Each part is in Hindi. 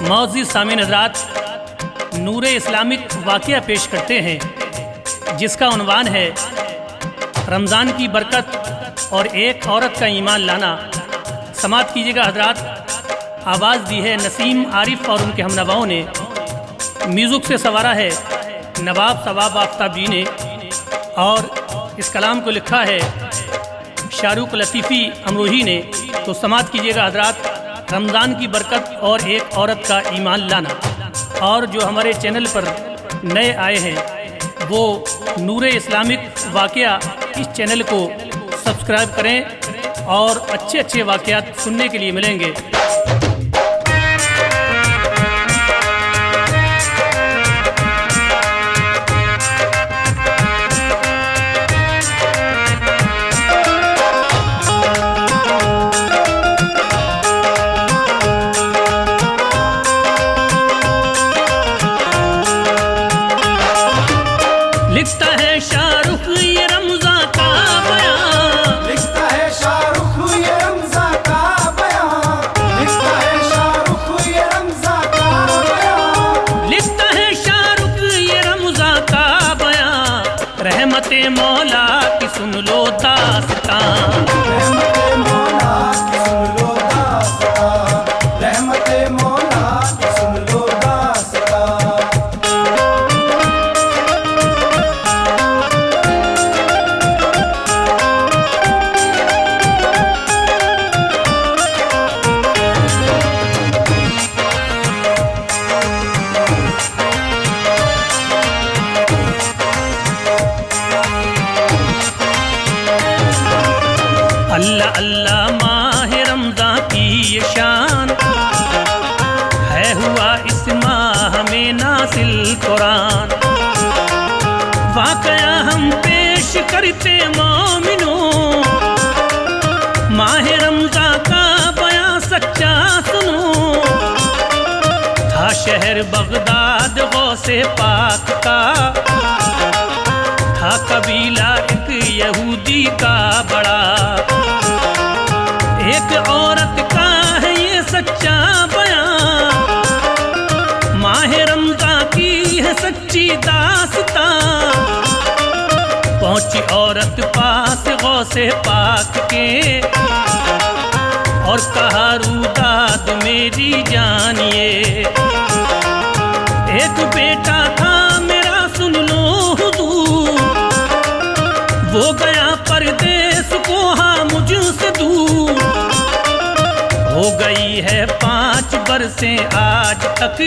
मौजूद सामीन हज़रात नूरे इस्लामिक वाक़या पेश करते हैं जिसका उन्वान है रमज़ान की बरकत और एक औरत का ईमान लाना। समाअत कीजिएगा हज़रात। आवाज़ दी है नसीम आरिफ और उनके हमनवाओं ने। म्यूज़िक से सवारा है नवाब सवाब आफ्ताब जी ने और इस कलाम को लिखा है शाहरुख लतीफ़ी अमरोही ने। तो समाअत कीजिएगा हज़रात। रमज़ान की बरकत और एक औरत का ईमान लाना। और जो हमारे चैनल पर नए आए हैं वो नूरे इस्लामिक वाक़या इस चैनल को सब्सक्राइब करें और अच्छे अच्छे वाक़यात सुनने के लिए मिलेंगे। लिखता है शाहरुख ये रमज़ान का बयां, लिखता है शाहरुख ये रमज़ान का बयां, लिखता है शाहरुख ये रमज़ान का बयां, लिखता है शाहरुख ये रमज़ान का बयां। रहमते मौला की सुन लो दास्तां, रहमते मौला की सुन लो दास्तां, रहमते मौला की सुन लो दास्तां। अल्लाह अल्लाह माह रमज़ान की ये शान है, हुआ इस माह में नासिल कुरान। वाक़या हम पेश करते मोमिनों, माह रमज़ान का बयां सच्चा सुनो। था शहर बगदाद गौसे पाक का, था कबीला एक यहूदी का बड़ा। एक औरत का है ये सच्चा बयां, माह रमज़ान की है सच्ची दास्तां। पहुंची औरत पास गौसे पाक के और कहा रूदाद मेरी जानिए। एक बेटा था मेरा सुन लो हुजूर, वो गया परदेस को हाँ मुझसे दूर। हो गई है 5 बरसें आज तक,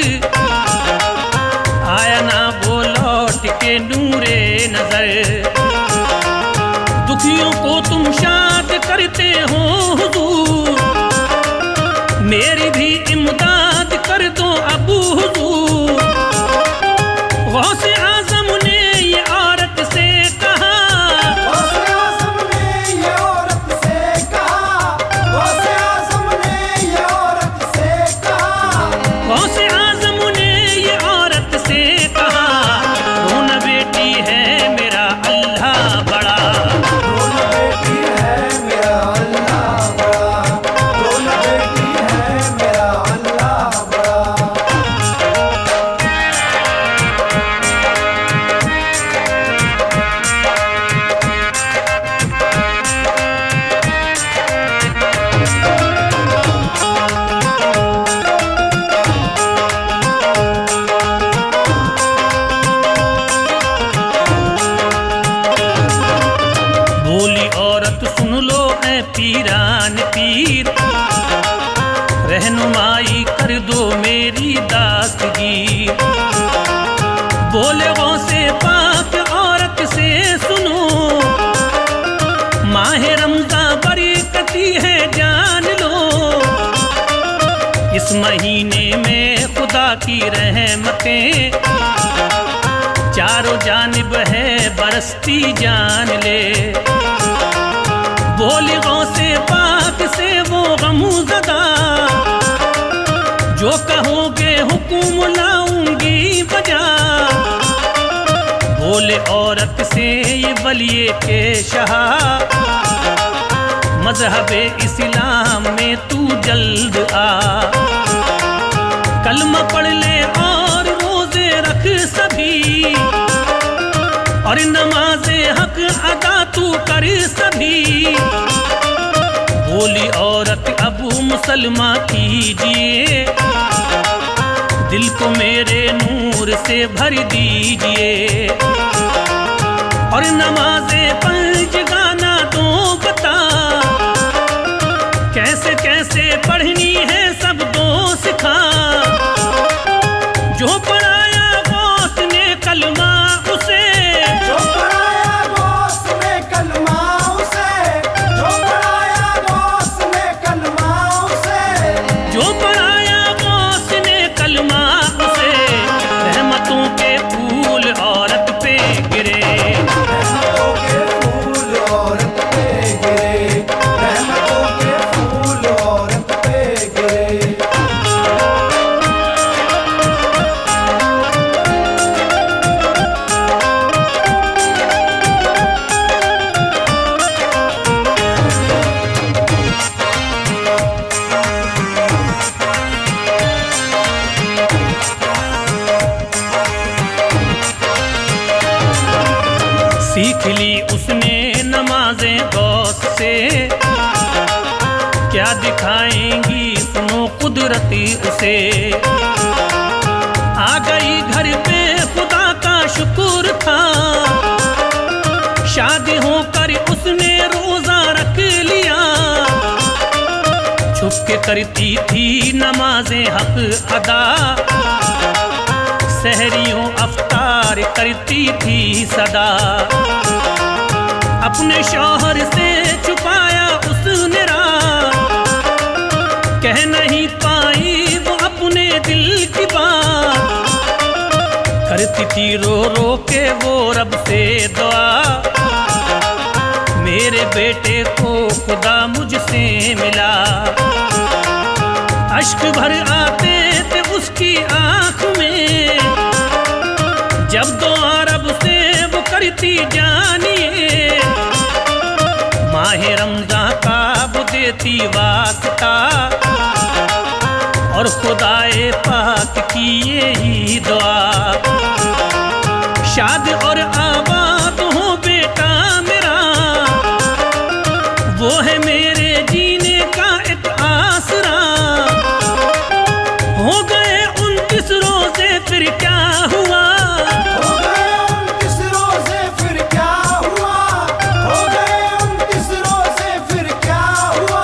आया ना वो लौट के नूरे नजर। दुखियों को तुम शाद करते हो हुजूर, मेरी भी इमदाद कर दो अबू हुजूर। गौसे आज़म ने ये औरत से कहा, गौसे आज़म ने ये औरत से कहा, गौसे आज़म ने ये औरत से कहा, गौसे आज़म ने ये औरत से कहा, रोना बेटी है मेरा अल्लाह बड़ा। रोना बेटी है मेरा अल्लाह बड़ा, रोना बेटी है मेरा अल्लाह बड़ा। बोली औरत सुन लो ऐ पीरान पीर, रहनुमाई कर दो मेरी दास्तगीर। बोले गौसे पाक औरत से सुनो, माह रमज़ान बरकती है जान लो। इस महीने में खुदा की रहमतें चारों जानिब है बरसती जान ले। बोले गौसे पाक से वो गमज़दा, जो कहोगे हुक्म लाऊंगी बजा। बोले औरत से ये वलिये के शाह, मज़हब इस्लाम में तू जल्द आ। कलमा पढ़ ले और रोजे रख सभी, और नमाज़े हक अदा तू कर सभी। बोली औरत अबू मुसलमा कीजिए, दिल को मेरे नूर से भर दीजिए, और नमाज़े पंज गाना दो बता, कैसे कैसे पढ़नी है सब दो सिखा। जो पढ़ाया गौस ने कलमा उसे, जो पढ़ाया गौस ने कलमा उसे, जो पढ़ाया गौस ने कलमा उसे, जो पढ़ाया गौस ने कलमा उसे, रहमतों के फूल औरत पे गिरे। रहमतों के फूल औरत पे गिरे, रहमतों के फूल औरत पे गिरे। सीख ली उसने नमाज़ें गौस से, क्या दिखाएंगी सुनो कुदरती उसे। आ गई घर पे खुदा का शुक्र था, शादी होकर उसने रोजा रख लिया। छुप के करती थी नमाज़ें हक अदा, सहरियों अफ्तार करती थी सदा। अपने शौहर से छुपाया उसने राज, कह नहीं पाई वो अपने दिल की बात। करती थी रो रो के वो रब से दुआ, मेरे बेटे को खुदा मुझसे मिला। अश्क भर आते थे उसकी आंख में, जब दुआ रब से वो करती जानिए। माहे रमजान का वो देती वास्ता, और खुदाए पाक की यही दुआ। शाद और आबाद हो बेटा मेरा, वो है मेरे जीने का एक आसरा। हो गए 29 रोजे फिर क्या हुआ, हो गए 29 रोजे फिर क्या हुआ, हो गए 29 रोजे फिर क्या हुआ,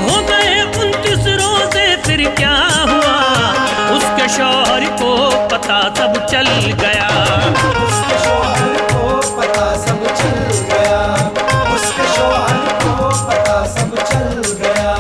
हो गए 29 रोजे फिर क्या हुआ। उसके शौहर को पता सब चल गया, उसके शौहर को पता सब चल गया, उसके शौहर को पता सब चल गया।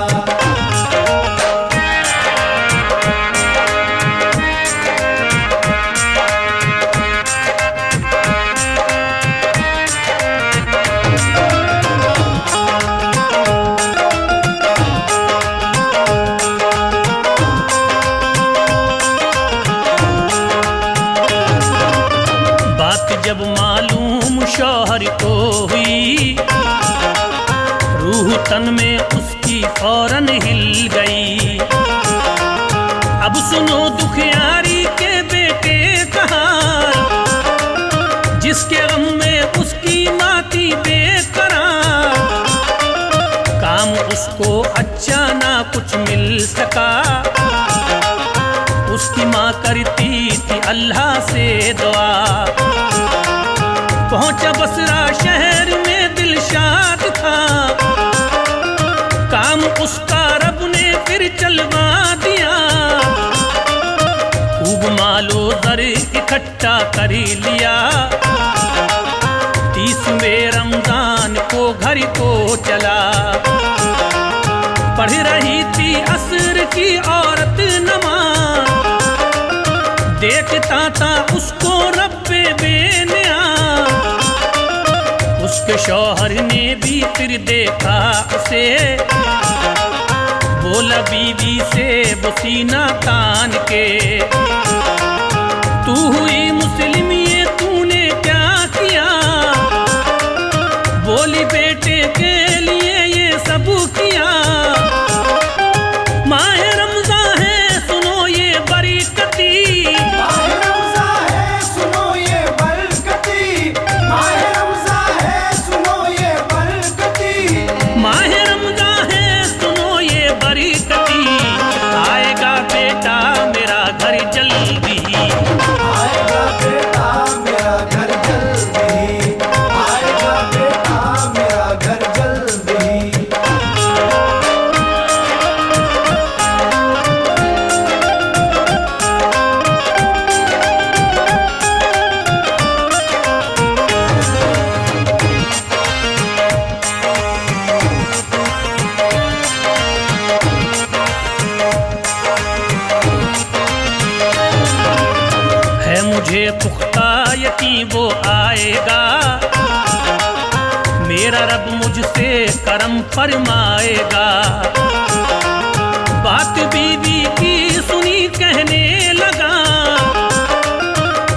जब मालूम शौहर को हुई, रूह तन में उसकी फौरन हिल गई। अब सुनो दुखियारी के बेटे कहा, जिसके गम में उसकी माँ थी बेकरार। काम उसको अच्छा ना कुछ मिल सका, उसकी माँ करती थी अल्लाह से दुआ। पहुंचा बसरा शहर में दिलशाद था, काम उसका रब ने फिर चलवा दिया। खूब मालो दर इकट्ठा कर लिया, 30वें रमजान को घर को चला। पढ़ रही थी असर की औरत नमाज, देखता था उसको रब्बे बेनिया। उसके शौहर ने भी फिर देखा उसे, बोला बीवी से वो सीना तान के, तू हुई मुस्लिम ये तूने क्या किया। बोली बेटे के लिए ये सब किया, माह रमज़ान है सुनो ये बड़ी पुख्ता यकीन वो आएगा, मेरा रब मुझसे करम फरमाएगा। बात बीवी की सुनी कहने लगा,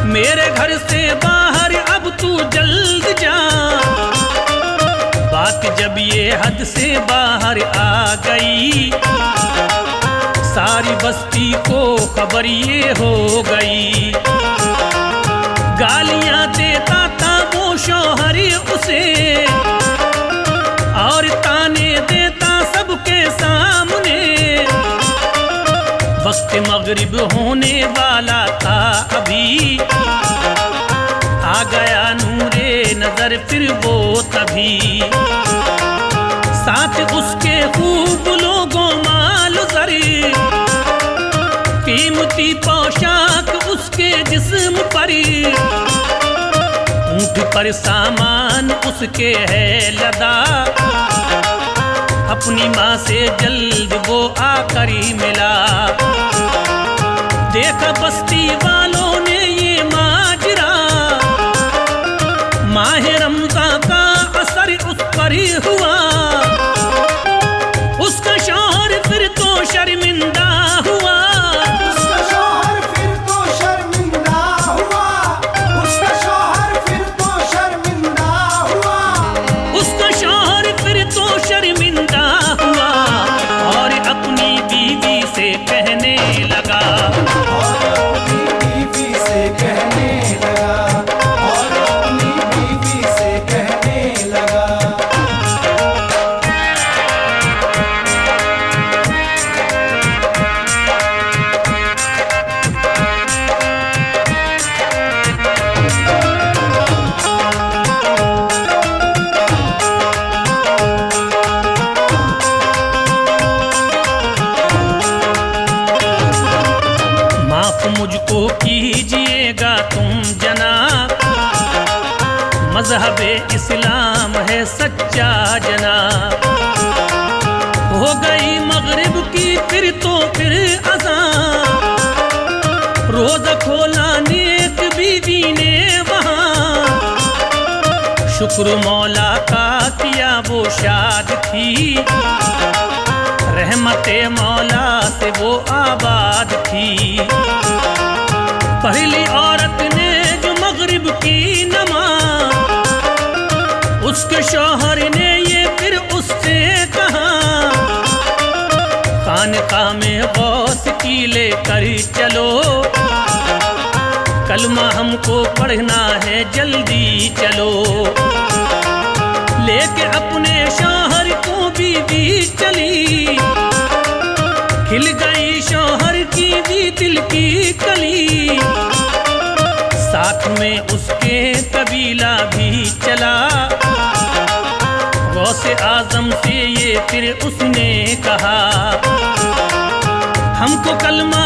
मेरे घर से बाहर अब तू जल्द जा। बात जब ये हद से बाहर आ गई, सारी बस्ती को खबर ये हो गई। गालियां देता था वो शौहर उसे, और ताने देता सबके सामने। वक्त मगरिब होने वाला था अभी, आ गया नूरे नजर फिर वो तभी। साथ उसके खूब लोगों माल जरी, कीमती पोशाक उसके जिस्म पर। ऊंट पर सामान उसके है लदा, अपनी माँ से जल्द वो आकर ही मिला। देखा बस्ती वालों ने ये माजरा, माह रमज़ान का असर उस पर ही हुआ। उसका शौहर फिर तो शर्मिंदा हुआ, उसका शौहर फिर तो शर्मिंदा हुआ, उसका शौहर फिर तो शर्मिंदा हुआ, उसका शौहर फिर तो शर्मिंदा हुआ। और अपनी बीवी से कहने लगा, और अपनी बीवी से कहने लगा, और अपनी बीवी से कहने लगा। माफ मुझको कीजिएगा तुम जना, मजहबे इस्लाम है सच्चा जना। हो गई मगरिब की फिर तो फिर अज़ान, रोजा खोला नेक बीवी ने वहाँ। शुक्र मौला का किया वो शाद थी, रहमते मौला से वो आबाद थी। पहली औरत ने जो मगरिब की नमाज, उसके शौहर ने ये फिर उससे कहा, खानकाह में गौस की लेकर चलो, कलमा हमको पढ़ना है जल्दी चलो। लेके अपने शौहर को बीवी चली, खिल गई शौहर की भी दिल की कली। साथ में उसके कबीला भी चला, गौसे आजम से ये फिर उसने कहा, हमको कलमा